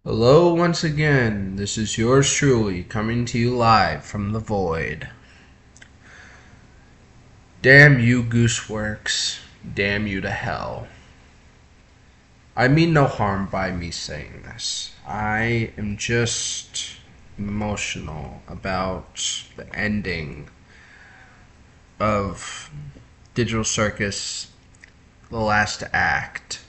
Hello once again, this is yours truly, coming to you live from the void. Damn you, Gooseworx. Damn you to hell. I mean no harm by me saying this. I am just emotional about the ending of Digital Circus, the last act.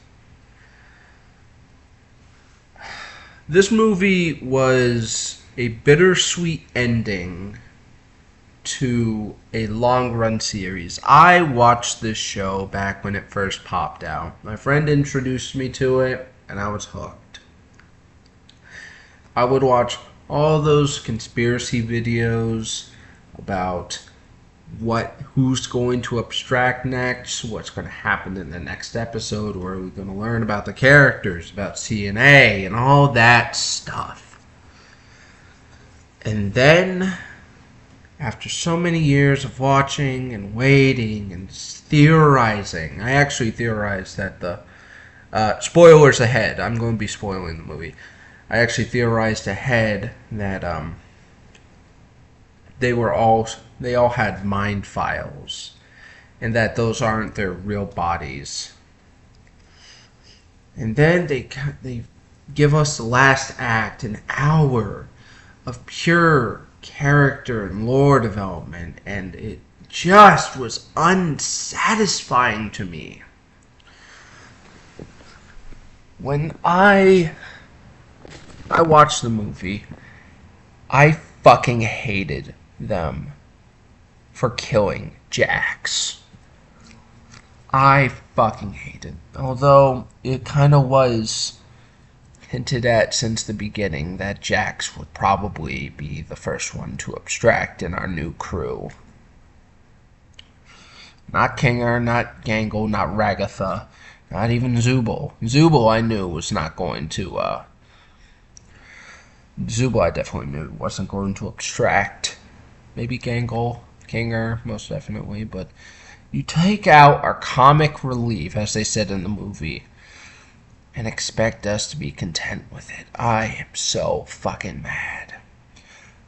This movie was a bittersweet ending to a long run series. I watched this show back when it first popped out. My friend introduced me to it, and I was hooked. I would watch all those conspiracy videos about who's going to abstract next, what's going to happen in the next episode, where we're going to learn about the characters, about CNA, and all that stuff. And then, after so many years of watching and waiting and theorizing, I actually theorized that spoilers ahead, I'm going to be spoiling the movie. I actually theorized ahead that they all had mind files, and that those aren't their real bodies. And then they give us the last act, an hour of pure character and lore development, and it just was unsatisfying to me. When I watched the movie, I fucking hated them for killing Jax. I fucking hated. Although it kind of was hinted at since the beginning that Jax would probably be the first one to abstract in our new crew. Not Kinger, not Gangle, not Ragatha, not even Zubul. Zubul I knew was not going to, Zubul I definitely knew wasn't going to abstract. Maybe Gangle, Kinger, most definitely, but you take out our comic relief, as they said in the movie, and expect us to be content with it. I am so fucking mad.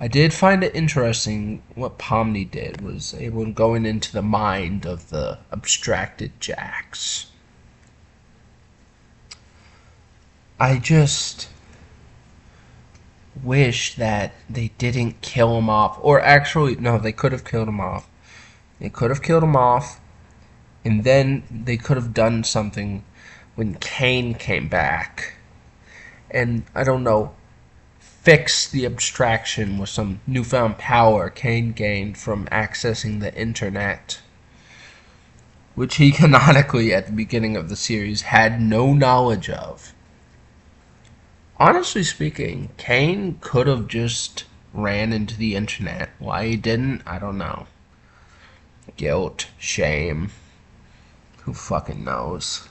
I did find it interesting what Pomni did, was able to go into the mind of the abstracted Jax. I just wish that they didn't kill him off. Or actually, no, they could have killed him off. They could have killed him off, and then they could have done something when Kane came back. And, I don't know, fix the abstraction with some newfound power Kane gained from accessing the internet, which he canonically, at the beginning of the series, had no knowledge of. Honestly speaking, Kane could have just ran into the internet. Why he didn't, I don't know. Guilt, shame, who fucking knows?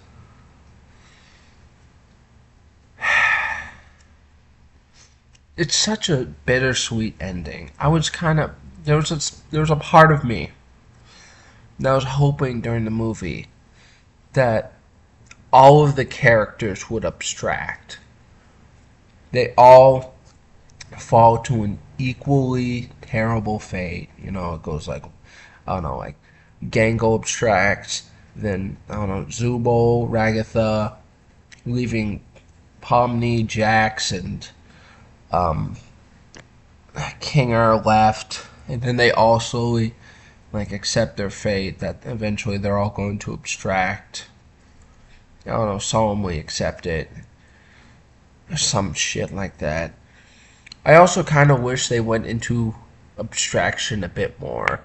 It's such a bittersweet ending. I was kind of there was a part of me that was hoping during the movie that all of the characters would abstract. They all fall to an equally terrible fate. You know, it goes like, I don't know, like Gangle abstracts, then, I don't know, Zubul, Ragatha, leaving Pomni, Jax, and Kinger left, and then they all slowly accept their fate that eventually they're all going to abstract. I don't know, solemnly accept it. Or some shit like that. I also kind of wish they went into abstraction a bit more.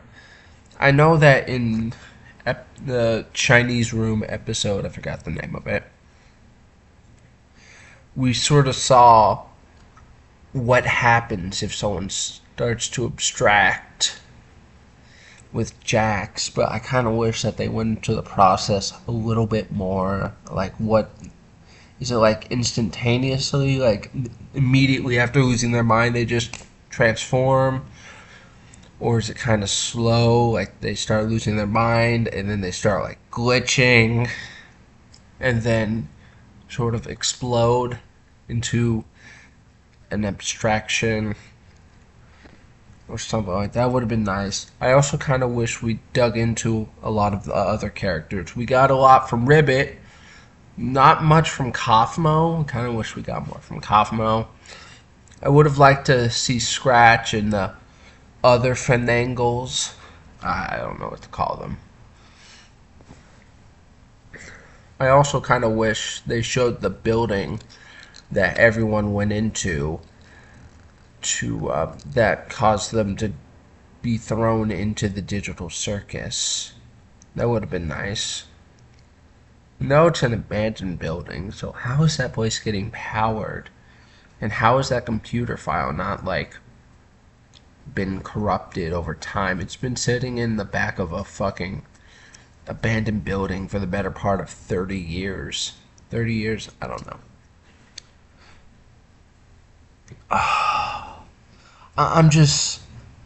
I know that in the Chinese Room episode, I forgot the name of it, we sort of saw what happens if someone starts to abstract with Jax, but I kind of wish that they went into the process a little bit more. Like, what is it, like instantaneously, like immediately after losing their mind, they just transform? Or is it kind of slow, like they start losing their mind and then they start like glitching and then sort of explode into an abstraction or something like that would have been nice. I also kind of wish we dug into a lot of the other characters. We got a lot from Ribbit, not much from Kathmo. Kind of wish we got more from Kathmo. I would have liked to see Scratch and the other Finangles. I don't know what to call them. I also kind of wish they showed the building that everyone went into that caused them to be thrown into the digital circus. That would have been nice. No, it's an abandoned building, so how is that place getting powered? And how is that computer file not, like, been corrupted over time? It's been sitting in the back of a fucking abandoned building for the better part of 30 years. 30 years? I don't know.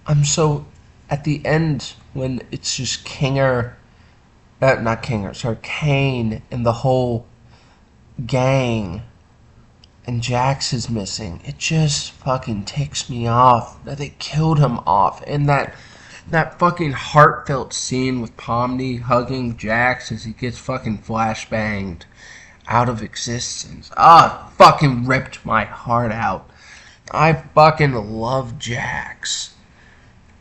I'm so, at the end, when it's just not Kinger, sorry, Kane and the whole gang, and Jax is missing, it just fucking ticks me off that they killed him off. And that fucking heartfelt scene with Pomni hugging Jax as he gets fucking flashbanged out of existence. Fucking ripped my heart out. I fucking love Jax.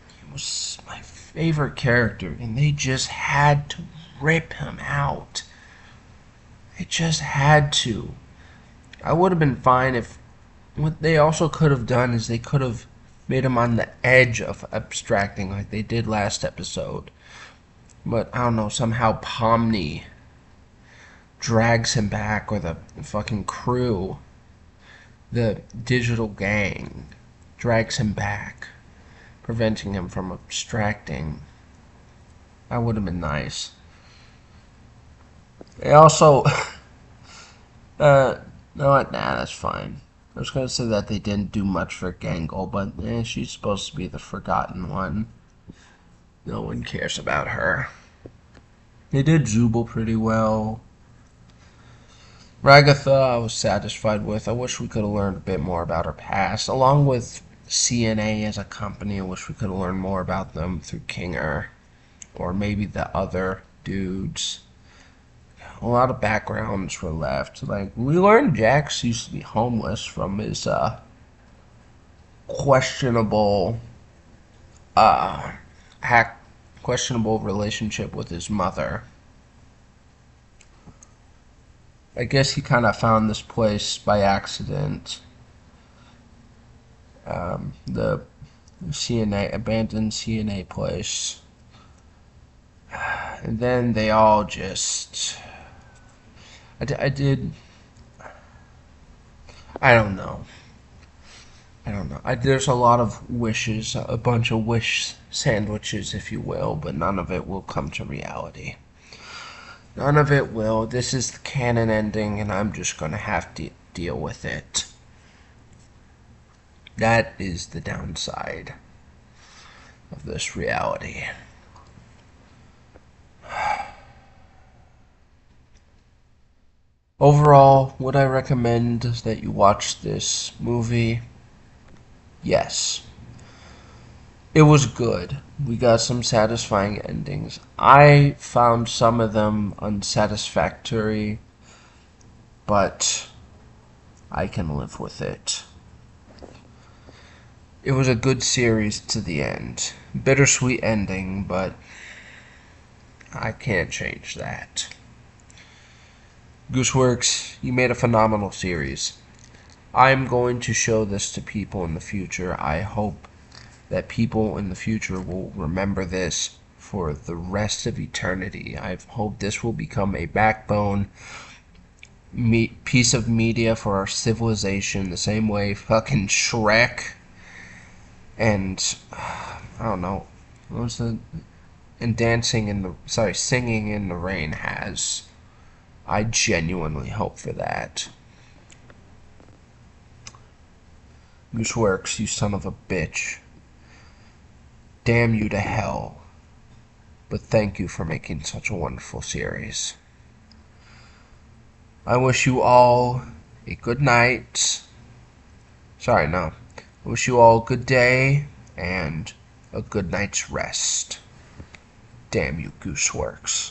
He was my favorite character, and they just had to rip him out. They just had to. I would have been fine if... What they also could have done is they could have made him on the edge of abstracting like they did last episode. But, I don't know, somehow Pomni drags him back, or the fucking crew, the digital gang, drags him back, preventing him from abstracting. That would have been nice. They also... no, nah, that's fine. I was going to say that they didn't do much for Gangle, but she's supposed to be the forgotten one. No one cares about her. They did Zooble pretty well. Ragatha I was satisfied with. I wish we could have learned a bit more about her past. Along with CNA as a company, I wish we could have learned more about them through Kinger. Or maybe the other dudes. A lot of backgrounds were left. Like, we learned Jax used to be homeless from his questionable questionable relationship with his mother. I guess he kind of found this place by accident. The abandoned CNA place. And then they all just... I don't know. There's a lot of wishes, a bunch of wish sandwiches, if you will, but none of it will come to reality. None of it will. This is the canon ending, and I'm just going to have to deal with it. That is the downside of this reality. Overall, would I recommend that you watch this movie? Yes. It was good. We got some satisfying endings. I found some of them unsatisfactory, but I can live with it. It was a good series to the end. Bittersweet ending, but I can't change that. Gooseworx, you made a phenomenal series. I'm going to show this to people in the future. I hope that people in the future will remember this for the rest of eternity. I hope this will become a backbone piece of media for our civilization, the same way fucking Shrek and I don't know, what was the... and Singing in the Rain has. I genuinely hope for that. Gooseworx, you son of a bitch. Damn you to hell. But thank you for making such a wonderful series. I wish you all a good night. Sorry, no. I wish you all a good day and a good night's rest. Damn you, Gooseworx.